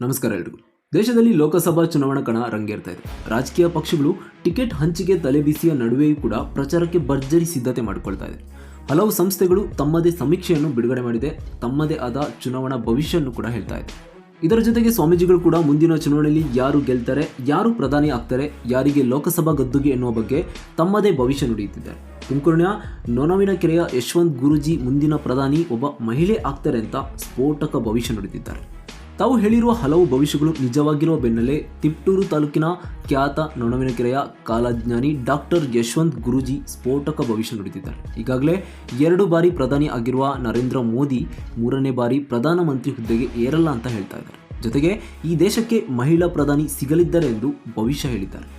ನಮಸ್ಕಾರ ಎಲ್ರಿಗೂ. ದೇಶದಲ್ಲಿ ಲೋಕಸಭಾ ಚುನಾವಣಾ ಕಣ ರಂಗೇರ್ತಾ ಇದೆ. ರಾಜಕೀಯ ಪಕ್ಷಗಳು ಟಿಕೆಟ್ ಹಂಚಿಕೆ ತಲೆಬಿಸಿಯ ನಡುವೆಯೂ ಕೂಡ ಪ್ರಚಾರಕ್ಕೆ ಭರ್ಜರಿ ಸಿದ್ಧತೆ ಮಾಡಿಕೊಳ್ತಾ ಇದೆ. ಹಲವು ಸಂಸ್ಥೆಗಳು ತಮ್ಮದೇ ಸಮೀಕ್ಷೆಯನ್ನು ಬಿಡುಗಡೆ ಮಾಡಿದೆ, ತಮ್ಮದೇ ಆದ ಚುನಾವಣಾ ಭವಿಷ್ಯವನ್ನು ಕೂಡ ಹೇಳ್ತಾ ಇದೆ. ಇದರ ಜೊತೆಗೆ ಸ್ವಾಮೀಜಿಗಳು ಕೂಡ ಮುಂದಿನ ಚುನಾವಣೆಯಲ್ಲಿ ಯಾರು ಗೆಲ್ತಾರೆ, ಯಾರು ಪ್ರಧಾನಿ ಆಗ್ತಾರೆ, ಯಾರಿಗೆ ಲೋಕಸಭಾ ಗದ್ದುಗೆ ಎನ್ನುವ ಬಗ್ಗೆ ತಮ್ಮದೇ ಭವಿಷ್ಯ ನುಡಿಯುತ್ತಿದ್ದಾರೆ. ತುಮಕೂರಿನ ನೊಣವಿನಕೆರೆಯ ಯಶವಂತ್ ಗುರೂಜಿ ಮುಂದಿನ ಪ್ರಧಾನಿ ಒಬ್ಬ ಮಹಿಳೆ ಆಗ್ತಾರೆ ಅಂತ ಸ್ಫೋಟಕ ಭವಿಷ್ಯ ನುಡಿದಿದ್ದಾರೆ. ತಾವು ಹೇಳಿರುವ ಹಲವು ಭವಿಷ್ಯಗಳು ನಿಜವಾಗಿರುವ ಬೆನ್ನಲ್ಲೇ ತಿಪಟೂರು ತಾಲೂಕಿನ ಖ್ಯಾತ ನೊಣವಿನಕೆರೆಯ ಕಾಲಜ್ಞಾನಿ ಡಾಕ್ಟರ್ ಯಶವಂತ್ ಗುರೂಜಿ ಸ್ಫೋಟಕ ಭವಿಷ್ಯ ನುಡಿದಿದ್ದಾರೆ. ಈಗಾಗಲೇ 2 ಬಾರಿ ಪ್ರಧಾನಿ ಆಗಿರುವ ನರೇಂದ್ರ ಮೋದಿ 3ನೇ ಬಾರಿ ಪ್ರಧಾನಮಂತ್ರಿ ಹುದ್ದೆಗೆ ಏರಲ್ಲ ಅಂತ ಹೇಳ್ತಾ ಇದ್ದಾರೆ. ಜೊತೆಗೆ ಈ ದೇಶಕ್ಕೆ ಮಹಿಳಾ ಪ್ರಧಾನಿ ಸಿಗಲಿದ್ದಾರೆ ಎಂದು ಭವಿಷ್ಯ ಹೇಳಿದ್ದಾರೆ.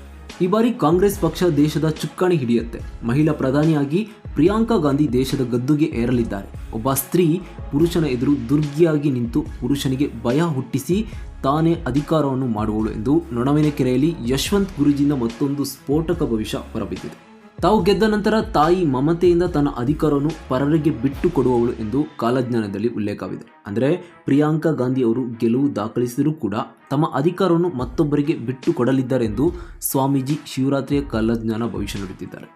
ಈ ಬಾರಿ ಕಾಂಗ್ರೆಸ್ ಪಕ್ಷ ದೇಶದ ಚುಕ್ಕಾಣಿ ಹಿಡಿಯುತ್ತೆ. ಮಹಿಳಾ ಪ್ರಧಾನಿಯಾಗಿ ಪ್ರಿಯಾಂಕಾ ಗಾಂಧಿ ದೇಶದ ಗದ್ದುಗೆ ಏರಲಿದ್ದಾರೆ. ಒಬ್ಬ ಸ್ತ್ರೀ ಪುರುಷನ ಎದುರು ದುರ್ಗಿಯಾಗಿ ನಿಂತು ಪುರುಷನಿಗೆ ಭಯ ಹುಟ್ಟಿಸಿ ತಾನೇ ಅಧಿಕಾರವನ್ನು ಮಾಡುವಳು ಎಂದು ನೊಣವಿನಕೆರೆಯಲ್ಲಿ ಯಶವಂತ್ ಗುರೂಜಿಯಿಂದ ಮತ್ತೊಂದು ಸ್ಫೋಟಕ ಭವಿಷ್ಯ ಹೊರಬಿದ್ದಿದೆ. ತಾವು ಗೆದ್ದ ನಂತರ ತಾಯಿ ಮಮತೆಯಿಂದ ತನ್ನ ಅಧಿಕಾರವನ್ನು ಪರರಿಗೆ ಬಿಟ್ಟು ಕೊಡುವವಳು ಎಂದು ಕಾಲಜ್ಞಾನದಲ್ಲಿ ಉಲ್ಲೇಖವಿದೆ. ಅಂದರೆ ಪ್ರಿಯಾಂಕಾ ಗಾಂಧಿ ಅವರು ಗೆಲುವು ದಾಖಲಿಸಿದರೂ ಕೂಡ ತಮ್ಮ ಅಧಿಕಾರವನ್ನು ಮತ್ತೊಬ್ಬರಿಗೆ ಬಿಟ್ಟು ಕೊಡಲಿದ್ದಾರೆ ಎಂದು ಸ್ವಾಮೀಜಿ ಶಿವರಾತ್ರಿಯ ಕಾಲಜ್ಞಾನ ಭವಿಷ್ಯ ನುಡಿದಿದ್ದಾರೆ.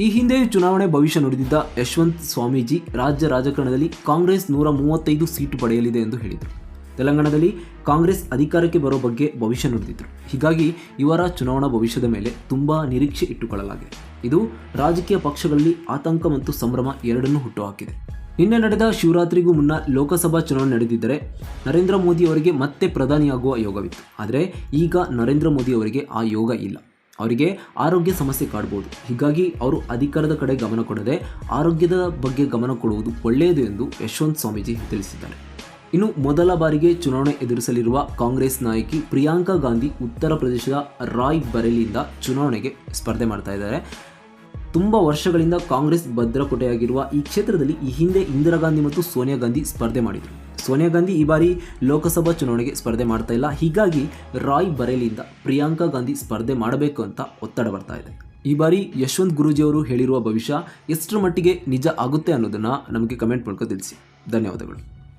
ಈ ಹಿಂದೆ ಚುನಾವಣೆ ಭವಿಷ್ಯ ನುಡಿದಿದ್ದ ಯಶವಂತ್ ಸ್ವಾಮೀಜಿ ರಾಜ್ಯ ರಾಜಕಾರಣದಲ್ಲಿ ಕಾಂಗ್ರೆಸ್ 135 ಸೀಟು ಪಡೆಯಲಿದೆ ಎಂದು ಹೇಳಿದರು. ತೆಲಂಗಾಣದಲ್ಲಿ ಕಾಂಗ್ರೆಸ್ ಅಧಿಕಾರಕ್ಕೆ ಬರೋ ಬಗ್ಗೆ ಭವಿಷ್ಯ ನುಡಿದಿದ್ದರು. ಹೀಗಾಗಿ ಇವರ ಚುನಾವಣಾ ಭವಿಷ್ಯದ ಮೇಲೆ ತುಂಬ ನಿರೀಕ್ಷೆ ಇಟ್ಟುಕೊಳ್ಳಲಾಗಿದೆ. ಇದು ರಾಜಕೀಯ ಪಕ್ಷಗಳಲ್ಲಿ ಆತಂಕ ಮತ್ತು ಸಂಭ್ರಮ ಎರಡನ್ನೂ ಹುಟ್ಟುಹಾಕಿದೆ. ನಿನ್ನೆ ನಡೆದ ಶಿವರಾತ್ರಿಗೂ ಮುನ್ನ ಲೋಕಸಭಾ ಚುನಾವಣೆ ನಡೆದಿದ್ದರೆ ನರೇಂದ್ರ ಮೋದಿ ಅವರಿಗೆ ಮತ್ತೆ ಪ್ರಧಾನಿಯಾಗುವ ಯೋಗವಿತ್ತು. ಆದರೆ ಈಗ ನರೇಂದ್ರ ಮೋದಿ ಅವರಿಗೆ ಆ ಯೋಗ ಇಲ್ಲ. ಅವರಿಗೆ ಆರೋಗ್ಯ ಸಮಸ್ಯೆ ಕಾಡಬಹುದು. ಹೀಗಾಗಿ ಅವರು ಅಧಿಕಾರದ ಕಡೆ ಗಮನ ಕೊಡದೆ ಆರೋಗ್ಯದ ಬಗ್ಗೆ ಗಮನ ಕೊಡುವುದು ಒಳ್ಳೆಯದು ಎಂದು ಯಶವಂತ್ ಸ್ವಾಮೀಜಿ ತಿಳಿಸಿದ್ದಾರೆ. ಇನ್ನು ಮೊದಲ ಬಾರಿಗೆ ಚುನಾವಣೆ ಎದುರಿಸಲಿರುವ ಕಾಂಗ್ರೆಸ್ ನಾಯಕಿ ಪ್ರಿಯಾಂಕಾ ಗಾಂಧಿ ಉತ್ತರ ಪ್ರದೇಶದ ರಾಯ್ ಬರೇಲಿಯಿಂದ ಚುನಾವಣೆಗೆ ಸ್ಪರ್ಧೆ ಮಾಡ್ತಾ ಇದ್ದಾರೆ. ತುಂಬ ವರ್ಷಗಳಿಂದ ಕಾಂಗ್ರೆಸ್ ಭದ್ರಕೋಟೆಯಾಗಿರುವ ಈ ಕ್ಷೇತ್ರದಲ್ಲಿ ಈ ಹಿಂದೆ ಇಂದಿರಾ ಗಾಂಧಿ ಮತ್ತು ಸೋನಿಯಾ ಗಾಂಧಿ ಸ್ಪರ್ಧೆ ಮಾಡಿದರು. ಸೋನಿಯಾ ಗಾಂಧಿ ಈ ಬಾರಿ ಲೋಕಸಭಾ ಚುನಾವಣೆಗೆ ಸ್ಪರ್ಧೆ ಮಾಡ್ತಾ ಇಲ್ಲ. ಹೀಗಾಗಿ ರಾಯ್ ಬರೇಲಿಯಿಂದ ಪ್ರಿಯಾಂಕಾ ಗಾಂಧಿ ಸ್ಪರ್ಧೆ ಮಾಡಬೇಕು ಅಂತ ಒತ್ತಡ ಬರ್ತಾ ಇದೆ. ಈ ಬಾರಿ ಯಶವಂತ್ ಗುರೂಜಿ ಅವರು ಹೇಳಿರುವ ಭವಿಷ್ಯ ಎಷ್ಟರ ಮಟ್ಟಿಗೆ ನಿಜ ಆಗುತ್ತೆ ಅನ್ನೋದನ್ನು ನಮಗೆ ಕಮೆಂಟ್ ಮೂಲಕ ತಿಳಿಸಿ. ಧನ್ಯವಾದಗಳು.